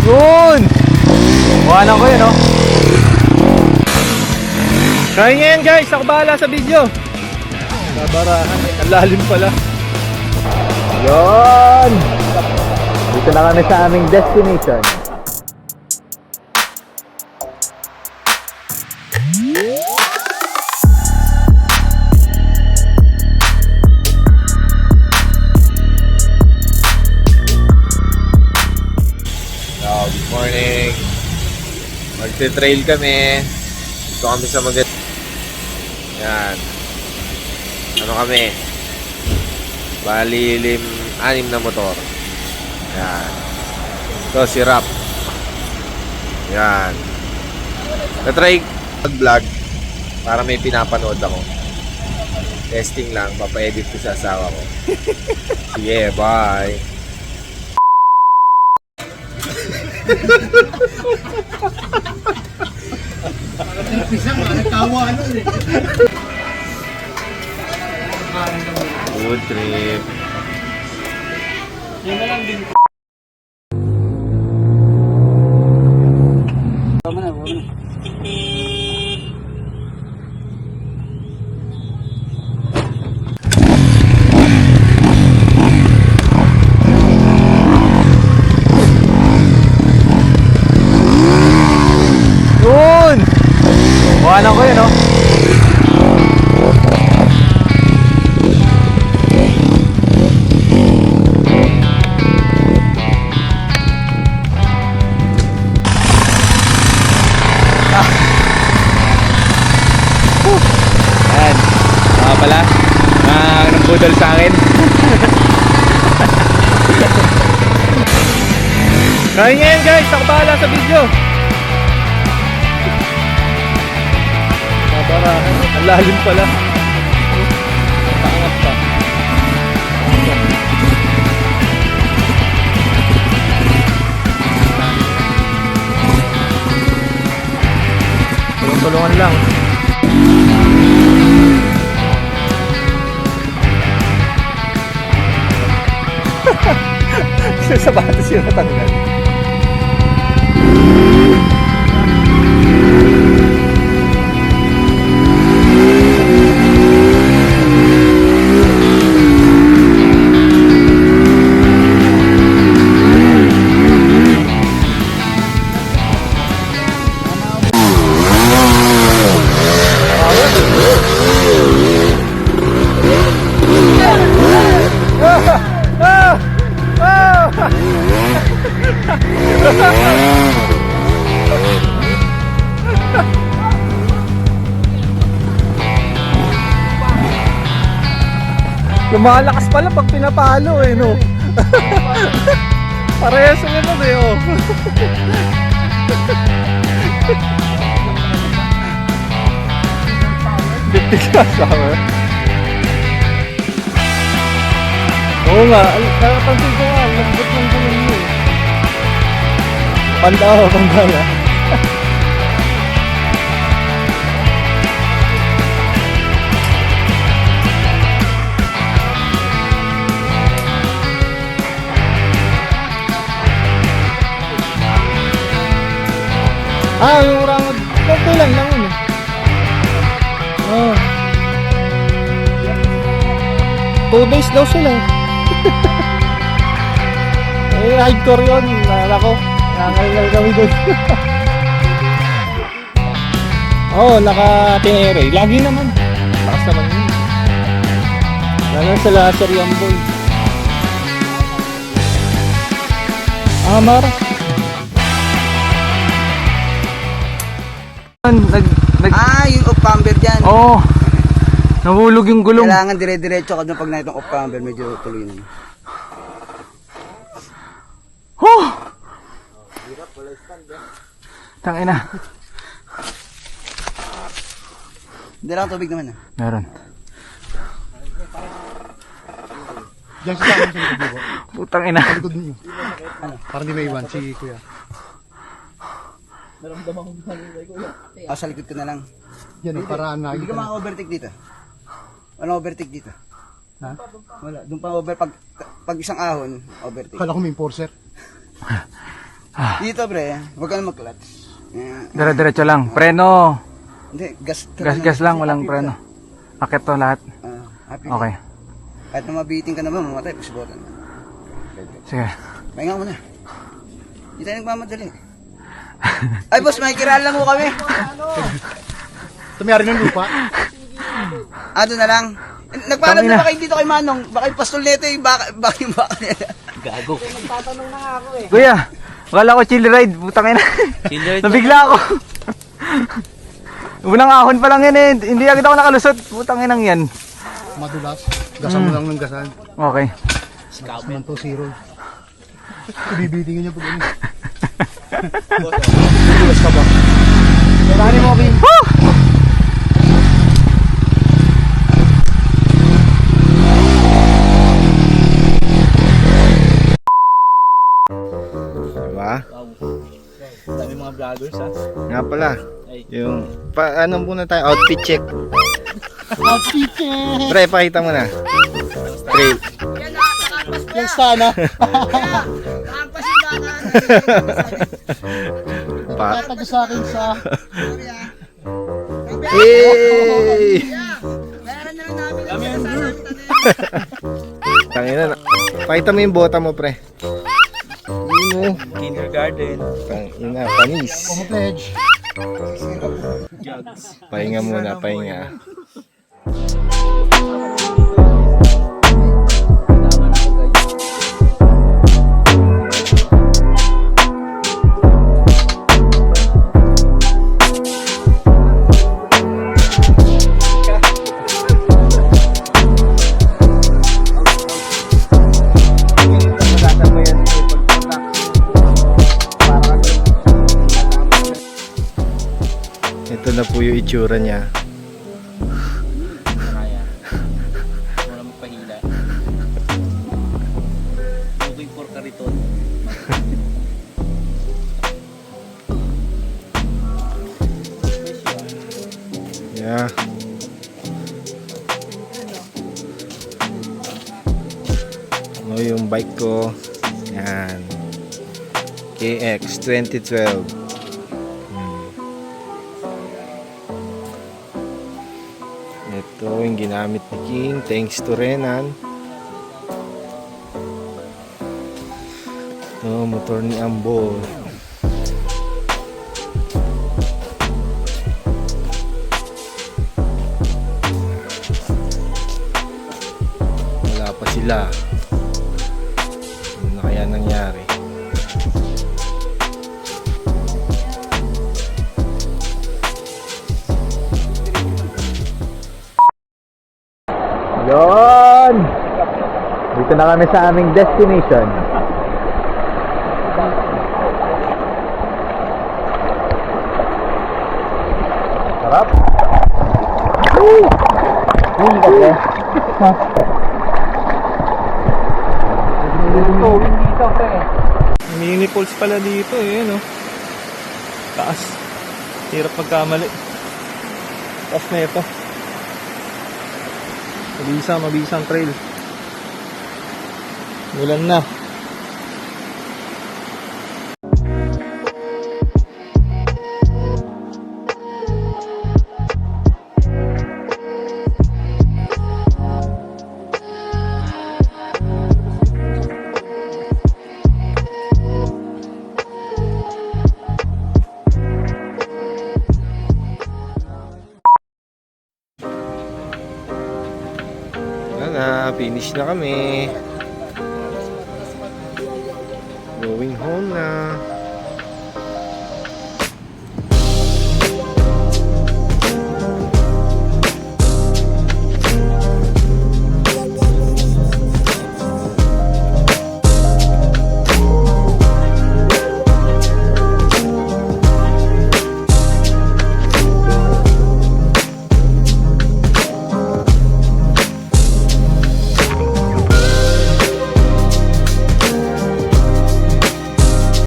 Yun! Buwanan ko yun, oh. Kaya nga yan, guys. Ako bahala sa video. Babarahan. Ang lalim pala. Yun! Dito na kami sa aming destination. Good morning. Magte-trail kami. Dito kami sa Magat. Yan. Ano kami? Bali, 6 na motor. Yan. Ito si Rap. Yan. Na-try mag-vlog para may pinapanood ako. Testing lang. Papa-edit ko sa asawa ko. Sige, bye. Good trip. Yun na lang din. Yun! Buwanan ko yun, oh. Ayan. Pala. Nagbudol sa akin. Kaya nga yan, guys. Ako bahala sa video. Babarahan. Ang lalim pala. Paangat pa. Tulungan lang. Sa sapatos yung natanggal. Lumalakas pala pag pinapalo eh, no? Parehas sila nun eh, oh. Diptik ka sama. Oo nga, nakapansin ko nga, nagbot ng gulong mo eh. Pandawa, pandala. Yung urangod. Okay lang yun eh. Oh. 2 days daw sila. Eh, hardcore yun. Nalala ko. Nangalgal kami doon. Oo, naka-tinere. Lagi naman. Lakas naman yun. Lalo sa laser yung boy. Mara. Yung off-camber dyan. Oo. Nahulog yung gulong. Kailangan dire-diretso ka doon pag na itong off-camber. Medyo tuloy na. Oh! Tangina. Hindi lang tubig naman. Meron. Diyan siya sa likod mo. Putang ina. Sa likod niyo. Parang di may iwan si kuya. Sa likod ko na lang. Yan ang paraan na. Hindi ka maka-overtake dito. Walang overtake dito. Ha? Wala. Doon pa over. Pag isang ahon, overtake. Kala ko may enforcer. Dito, pre. Huwag ka na mag-clutch. Dire-diretso lang. Preno. Hindi, gas. Gas lang, walang preno. Akit to lahat. Happy. Okay. Kahit na mabiting ka naman, mamatay. Push button. Sige. Pahinga mo na. Hindi tayo nagmamadali. Ay, boss, may kiraan lang mo kami. Tumiyari ng lupa. Doon na lang. Nagpaalam na ba kayo dito kay Manong? Baka yung pastol nito yung baka nila. Gago. Kuya, wala ko chill ride. Putang ina. Nabigla ako. Unang ahon pa lang yan eh. Hindi agad ako nakalusot. Putang inang yan. Madulas. Gasan mo lang ng gasan. Okay. Saman to zero. Ibibitingin niya pag ano. Madulas ka ba? Saan mo, Kim? Diba? Dami mga vloggers ha. Nga pala. Yung, ano muna tayo? Outfit check. Outfit check! Pre, pakita mo na. Trail. Yung sana. Tatag sa akin sa... Yay! Tangina na. Pakita mo yung bota mo, pre. Yun mo. Kindergarten. Tangina, panis. Pledge. Pahinga muna, pahinga. Ito na po yung itsura niya. Wala magpahila. Looking for kariton. Yeah. Ano yung bike ko? Yan. KX 2012. Ito yung ginamit ni King. Thanks to Renan. Ito, motor ni Ambo. Wala pa sila. Ano na kaya nangyari? Yon! Dito na kami sa aming destination. Sarap! Woo! Hindi kasi. Mini falls pala dito eh, no? Taas. Hirap magkamali. Taas na ito. Mabisang trail. Ulan na. Finish na kami. Going home na.